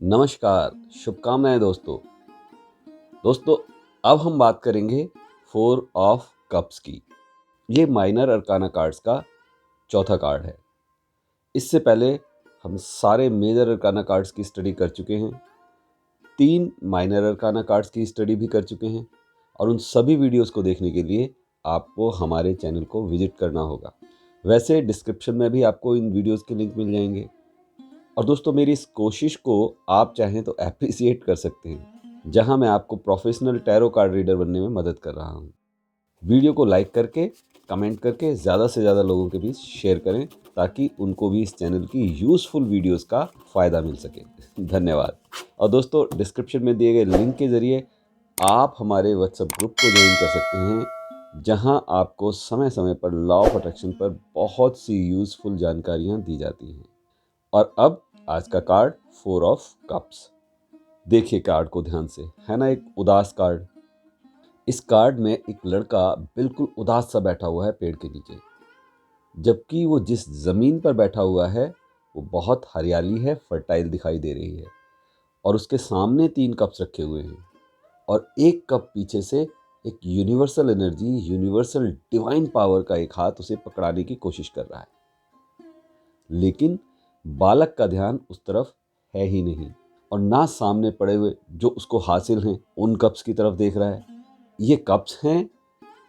नमस्कार, शुभकामनाएं दोस्तों। दोस्तों, अब हम बात करेंगे फोर ऑफ कप्स की। ये माइनर अरकाना कार्ड्स का चौथा कार्ड है। इससे पहले हम सारे मेजर अरकाना कार्ड्स की स्टडी कर चुके हैं, 3 माइनर अरकाना कार्ड्स की स्टडी भी कर चुके हैं और उन सभी वीडियोस को देखने के लिए आपको हमारे चैनल को विजिट करना होगा। वैसे डिस्क्रिप्शन में भी आपको इन वीडियोस के लिंक मिल जाएंगे। और दोस्तों, मेरी इस कोशिश को आप चाहें तो एप्रिसिएट कर सकते हैं, जहां मैं आपको प्रोफेशनल टैरो कार्ड रीडर बनने में मदद कर रहा हूं। वीडियो को लाइक करके, कमेंट करके ज़्यादा से ज़्यादा लोगों के बीच शेयर करें ताकि उनको भी इस चैनल की यूज़फुल वीडियोस का फ़ायदा मिल सके। धन्यवाद। और दोस्तों, डिस्क्रिप्शन में दिए गए लिंक के ज़रिए आप हमारे व्हाट्सएप ग्रुप को ज्वाइन कर सकते हैं, जहां आपको समय समय पर लॉ ऑफ अट्रैक्शन पर बहुत सी यूज़फुल जानकारियां दी जाती हैं। और अब आज का कार्ड फोर ऑफ कप्स। देखिए कार्ड को ध्यान से, है ना एक उदास कार्ड। इस कार्ड में एक लड़का बिल्कुल उदास सा बैठा हुआ है पेड़ के नीचे, जबकि वो जिस जमीन पर बैठा हुआ है वो बहुत हरियाली है, फर्टाइल दिखाई दे रही है। और उसके सामने 3 कप्स रखे हुए हैं और एक कप पीछे से एक universal energy, universal divine power का एक हाथ उसे पकड़ाने की कोशिश कर रहा है। लेकिन बालक का ध्यान उस तरफ है ही नहीं और ना सामने पड़े हुए जो उसको हासिल हैं उन कप्स की तरफ देख रहा है। ये कप्स हैं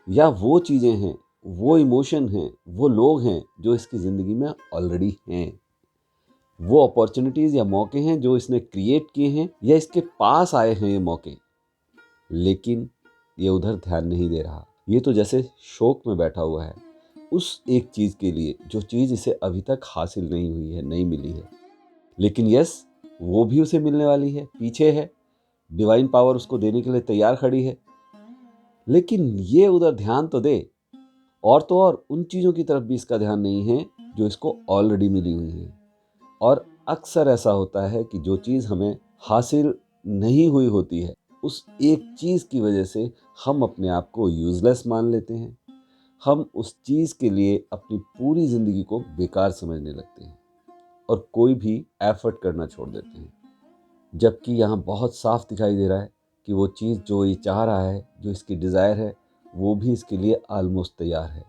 या वो चीज़ें हैं, वो इमोशन हैं, वो लोग हैं जो इसकी ज़िंदगी में ऑलरेडी हैं। वो अपॉर्चुनिटीज़ या मौके हैं जो इसने क्रिएट किए हैं या इसके पास आए हैं ये मौके, लेकिन ये उधर ध्यान नहीं दे रहा। ये तो जैसे शोक में बैठा हुआ है उस एक चीज़ के लिए जो चीज़ इसे अभी तक हासिल नहीं हुई है, नहीं मिली है। लेकिन यस, वो भी उसे मिलने वाली है, पीछे है, डिवाइन पावर उसको देने के लिए तैयार खड़ी है। लेकिन ये उधर ध्यान तो दे। और तो और उन चीज़ों की तरफ भी इसका ध्यान नहीं है जो इसको ऑलरेडी मिली हुई है। और अक्सर ऐसा होता है कि जो चीज़ हमें हासिल नहीं हुई होती है, उस एक चीज़ की वजह से हम अपने आप को यूज़लेस मान लेते हैं। हम उस चीज़ के लिए अपनी पूरी ज़िंदगी को बेकार समझने लगते हैं और कोई भी एफर्ट करना छोड़ देते हैं। जबकि यहाँ बहुत साफ दिखाई दे रहा है कि वो चीज़ जो ये चाह रहा है, जो इसकी डिज़ायर है, वो भी इसके लिए ऑलमोस्ट तैयार है।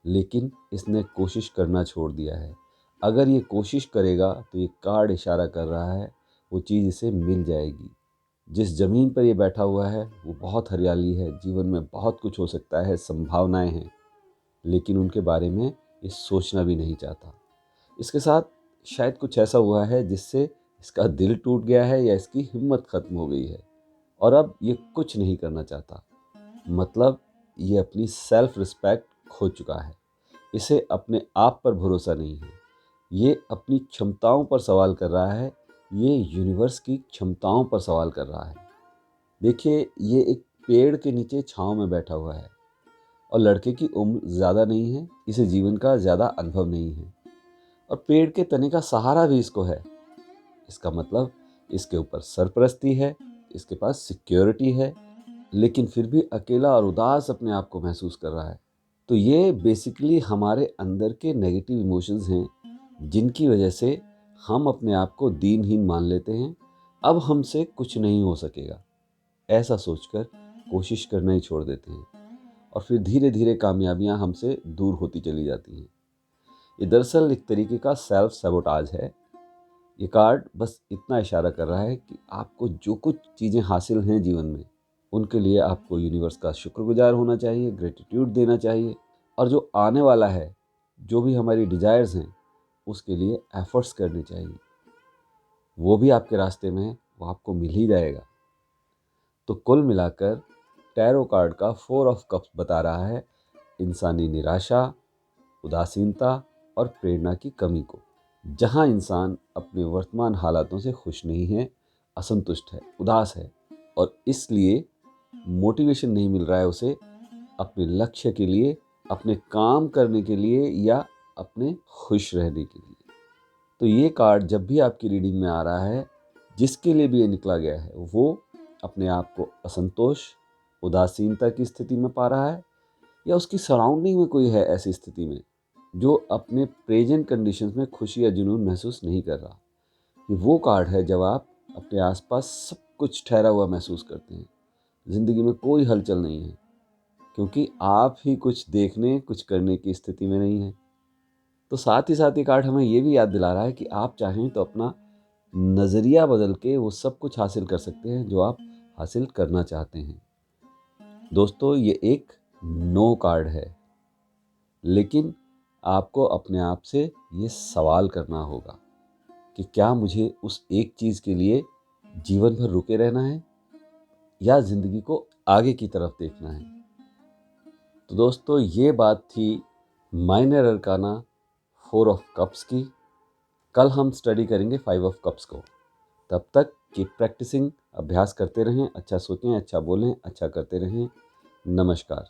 लेकिन इसने कोशिश करना छोड़ दिया है। अगर ये कोशिश करेगा तो ये कार्ड इशारा कर रहा है वो चीज़ इसे मिल जाएगी। जिस ज़मीन पर ये बैठा हुआ है वो बहुत हरियाली है, जीवन में बहुत कुछ हो सकता है, संभावनाएं हैं, लेकिन उनके बारे में ये सोचना भी नहीं चाहता। इसके साथ शायद कुछ ऐसा हुआ है जिससे इसका दिल टूट गया है या इसकी हिम्मत ख़त्म हो गई है और अब ये कुछ नहीं करना चाहता। मतलब ये अपनी सेल्फ रिस्पेक्ट खो चुका है। इसे अपने आप पर भरोसा नहीं है। ये अपनी क्षमताओं पर सवाल कर रहा है। ये यूनिवर्स की क्षमताओं पर सवाल कर रहा है। देखिए, ये एक पेड़ के नीचे छांव में बैठा हुआ है और लड़के की उम्र ज़्यादा नहीं है, इसे जीवन का ज़्यादा अनुभव नहीं है और पेड़ के तने का सहारा भी इसको है। इसका मतलब इसके ऊपर सरपरस्ती है, इसके पास सिक्योरिटी है, लेकिन फिर भी अकेला और उदास अपने आप को महसूस कर रहा है। तो ये बेसिकली हमारे अंदर के नेगेटिव इमोशंस हैं जिनकी वजह से हम अपने आप को दीनहीन मान लेते हैं। अब हमसे कुछ नहीं हो सकेगा, ऐसा सोचकर कोशिश करना ही छोड़ देते हैं और फिर धीरे धीरे कामयाबियां हमसे दूर होती चली जाती हैं। ये दरअसल एक तरीके का सेल्फ सैबोटाज है। ये कार्ड बस इतना इशारा कर रहा है कि आपको जो कुछ चीज़ें हासिल हैं जीवन में, उनके लिए आपको यूनिवर्स का शुक्रगुजार होना चाहिए, ग्रेटिट्यूड देना चाहिए और जो आने वाला है, जो भी हमारी डिज़ायर्स हैं, उसके लिए एफर्ट्स करने चाहिए। वो भी आपके रास्ते में है, वो आपको मिल ही जाएगा। तो कुल मिलाकर टैरो कार्ड का फोर ऑफ कप्स बता रहा है इंसानी निराशा, उदासीनता और प्रेरणा की कमी को। जहां इंसान अपने वर्तमान हालातों से खुश नहीं है, असंतुष्ट है, उदास है और इसलिए मोटिवेशन नहीं मिल रहा है उसे अपने लक्ष्य के लिए, अपने काम करने के लिए या अपने खुश रहने के लिए। तो ये कार्ड जब भी आपकी रीडिंग में आ रहा है, जिसके लिए भी ये निकला गया है, वो अपने आप को असंतोष, उदासीनता की स्थिति में पा रहा है या उसकी सराउंडिंग में कोई है ऐसी स्थिति में जो अपने प्रेजेंट कंडीशंस में खुशी या जुनून महसूस नहीं कर रहा। ये वो कार्ड है जब आप अपने आसपास सब कुछ ठहरा हुआ महसूस करते हैं। ज़िंदगी में कोई हलचल नहीं है, क्योंकि आप ही कुछ देखने, कुछ करने की स्थिति में नहीं हैं। तो साथ ही साथ ये कार्ड हमें ये भी याद दिला रहा है कि आप चाहें तो अपना नज़रिया बदल के वो सब कुछ हासिल कर सकते हैं जो आप हासिल करना चाहते हैं। दोस्तों, ये एक नो कार्ड है, लेकिन आपको अपने आप से ये सवाल करना होगा कि क्या मुझे उस एक चीज़ के लिए जीवन भर रुके रहना है या ज़िंदगी को आगे की तरफ देखना है। तो दोस्तों, ये बात थी माइनर अरकाना 4 ऑफ कप्स की। कल हम स्टडी करेंगे 5 ऑफ कप्स को। तब तक कीप प्रैक्टिसिंग, अभ्यास करते रहें, अच्छा सोचें, अच्छा बोलें, अच्छा करते रहें। नमस्कार।